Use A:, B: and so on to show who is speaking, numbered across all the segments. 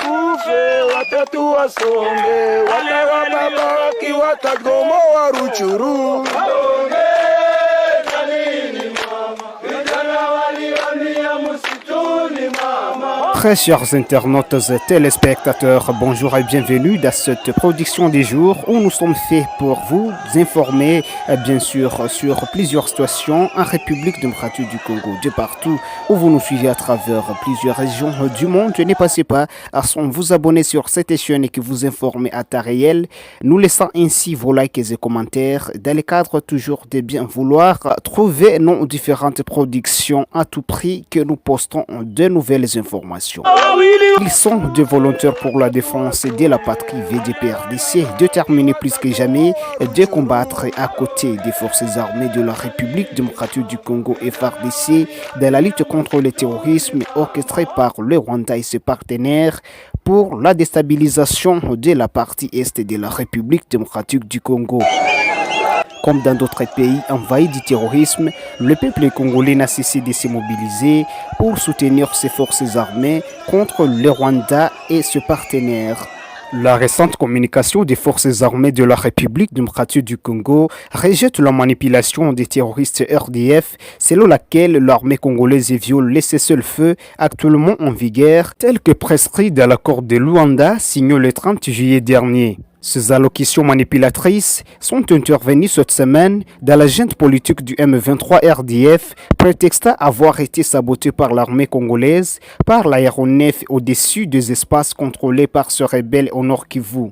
A: wakufe, watatu wasonge, watawababaki, watagomo waruchuru.
B: Très chers internautes et téléspectateurs, bonjour et bienvenue dans cette production des jours où nous sommes faits pour vous informer bien sûr sur plusieurs situations en République démocratique du Congo, de partout où vous nous suivez à travers plusieurs régions du monde. Ne passez pas à vous abonner sur cette chaîne et que vous informer à temps réel, nous laissant ainsi vos likes et commentaires dans le cadre toujours de bien vouloir trouver nos différentes productions à tout prix que nous postons de nouvelles informations. Ils sont des volontaires pour la défense de la patrie VDPRDC, déterminés plus que jamais de combattre à côté des forces armées de la République démocratique du Congo FARDC dans la lutte contre le terrorisme orchestré par le Rwanda et ses partenaires pour la déstabilisation de la partie est de la République démocratique du Congo. Comme dans d'autres pays envahis du terrorisme, le peuple congolais n'a cessé de se mobiliser pour soutenir ses forces armées contre le Rwanda et ses partenaires. La récente communication des forces armées de la République démocratique du Congo rejette la manipulation des terroristes RDF selon laquelle l'armée congolaise viole les cessez-le-feu actuellement en vigueur tel que prescrit dans l'accord de Luanda signé le 30 juillet dernier. Ces allocutions manipulatrices sont intervenues cette semaine dans l'agenda politique du M23 RDF, prétextant avoir été saboté par l'armée congolaise par l'aéronef au-dessus des espaces contrôlés par ce rebelle au Nord Kivu.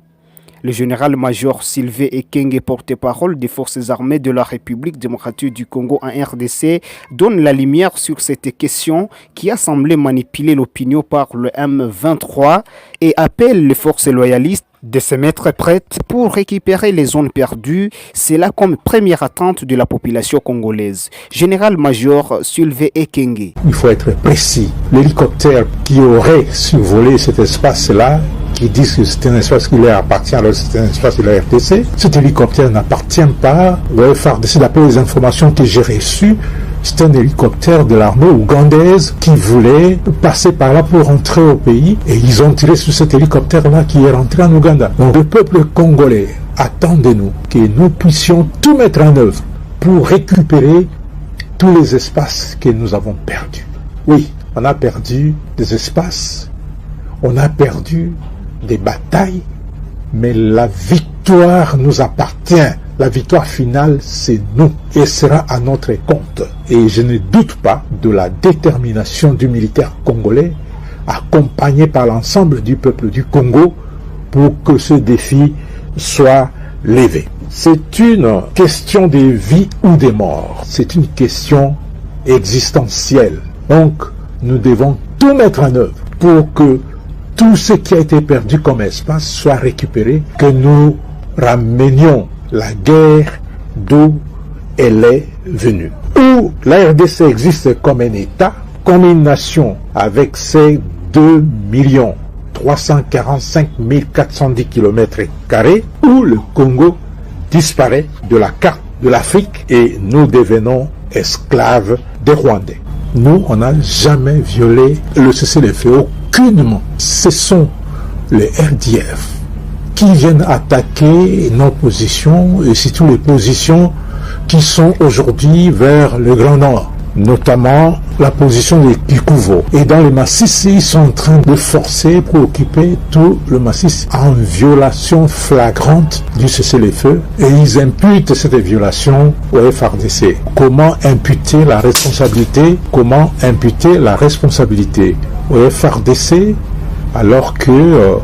B: Le général-major Sylvain Ekenge, porte-parole des forces armées de la République démocratique du Congo en RDC, donne la lumière sur cette question qui a semblé manipuler l'opinion par le M23 et appelle les forces loyalistes de se mettre prêtes pour récupérer les zones perdues, c'est là comme première attente de la population congolaise. Général-major Sylvain Ekenge.
C: Il faut être précis. L'hélicoptère qui aurait survolé cet espace-là, qui disent que c'est un espace qui leur appartient, alors c'est un espace de la RDC, cet hélicoptère n'appartient pas au FARDC. D'après les informations que j'ai reçues, c'est un hélicoptère de l'armée ougandaise qui voulait passer par là pour rentrer au pays et ils ont tiré sur cet hélicoptère-là qui est rentré en Ouganda. Donc le peuple congolais attend de nous que nous puissions tout mettre en œuvre pour récupérer tous les espaces que nous avons perdus. Oui, on a perdu des espaces, on a perdu des batailles, mais la victoire nous appartient. La victoire finale, c'est nous et sera à notre compte. Et je ne doute pas de la détermination du militaire congolais, accompagné par l'ensemble du peuple du Congo, pour que ce défi soit levé. C'est une question de vie ou de mort. C'est une question existentielle. Donc, nous devons tout mettre en œuvre pour que tout ce qui a été perdu comme espace soit récupéré, que nous ramenions la guerre d'où elle est venue. Où la RDC existe comme un État, comme une nation avec ses 2 345 410 km², où le Congo disparaît de la carte de l'Afrique et nous devenons esclaves des Rwandais. Nous, on n'a jamais violé le cessez-le-feu, aucunement. Ce sont les RDF qui viennent attaquer nos positions et surtout les positions qui sont aujourd'hui vers le Grand Nord, notamment la position de Kikuvo. Et dans le massif, ils sont en train de forcer pour occuper tout le massif en violation flagrante du cessez-le-feu et ils imputent cette violation au FARDC. Comment imputer la responsabilité? Comment imputer la responsabilité au FARDC alors que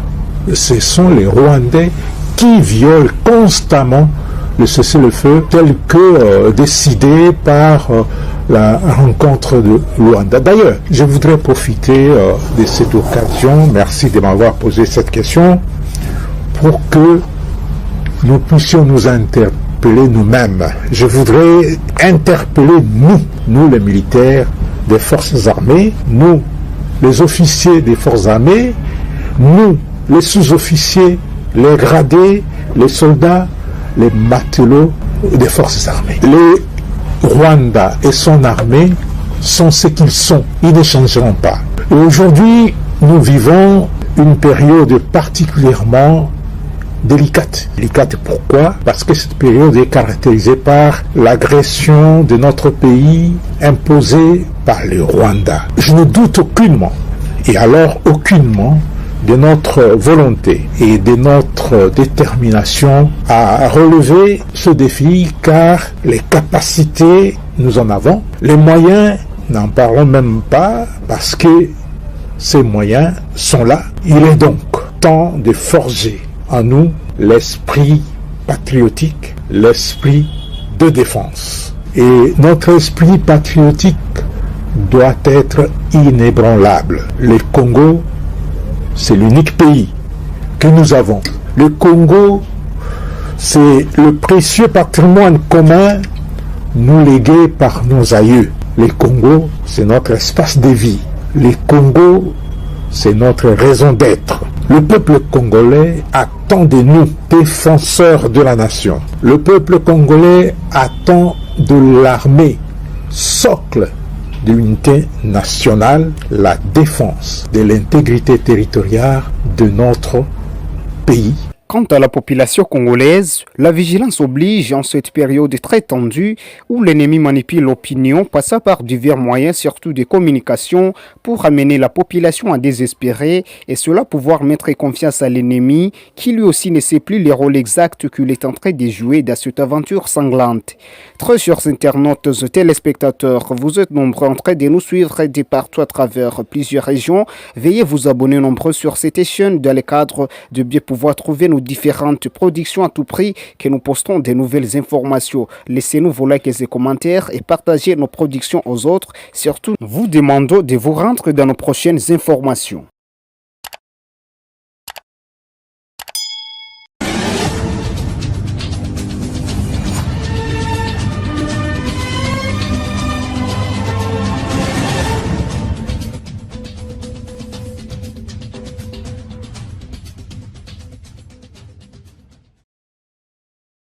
C: ce sont les Rwandais qui violent constamment le cessez-le-feu tel que décidé par la rencontre de Luanda. D'ailleurs, je voudrais profiter de cette occasion, merci de m'avoir posé cette question, pour que nous puissions nous interpeller nous-mêmes. Je voudrais interpeller nous les militaires des forces armées, nous les officiers des forces armées, nous les sous-officiers, les gradés, les soldats, les matelots des forces armées. Le Rwanda et son armée sont ce qu'ils sont. Ils ne changeront pas. Et aujourd'hui, nous vivons une période particulièrement délicate. Délicate pourquoi? Parce que cette période est caractérisée par l'agression de notre pays imposée par le Rwanda. Je ne doute aucunement, et alors aucunement, de notre volonté et de notre détermination à relever ce défi, car les capacités, nous en avons. Les moyens, n'en parlons même pas, parce que ces moyens sont là. Il est donc temps de forger en nous l'esprit patriotique, l'esprit de défense. Et notre esprit patriotique doit être inébranlable. Le Congo, c'est l'unique pays que nous avons. Le Congo, c'est le précieux patrimoine commun nous légué par nos aïeux. Le Congo, c'est notre espace de vie. Le Congo, c'est notre raison d'être. Le peuple congolais attend de nous, défenseurs de la nation. Le peuple congolais attend de l'armée, socle de l'unité nationale, la défense de l'intégrité territoriale de notre pays.
B: Quant à la population congolaise, la vigilance oblige en cette période très tendue où l'ennemi manipule l'opinion, passant par divers moyens, surtout des communications, pour amener la population à désespérer et cela pouvoir mettre confiance à l'ennemi qui lui aussi ne sait plus les rôles exacts qu'il est en train de jouer dans cette aventure sanglante. Très chers internautes et téléspectateurs, vous êtes nombreux en train de nous suivre de partout à travers plusieurs régions. Veuillez vous abonner nombreux sur cette chaîne dans le cadre de bien pouvoir trouver nos différentes productions à tout prix que nous postons de nouvelles informations. Laissez-nous vos likes et commentaires et partagez nos productions aux autres. Surtout, nous vous demandons de vous rendre dans nos prochaines informations.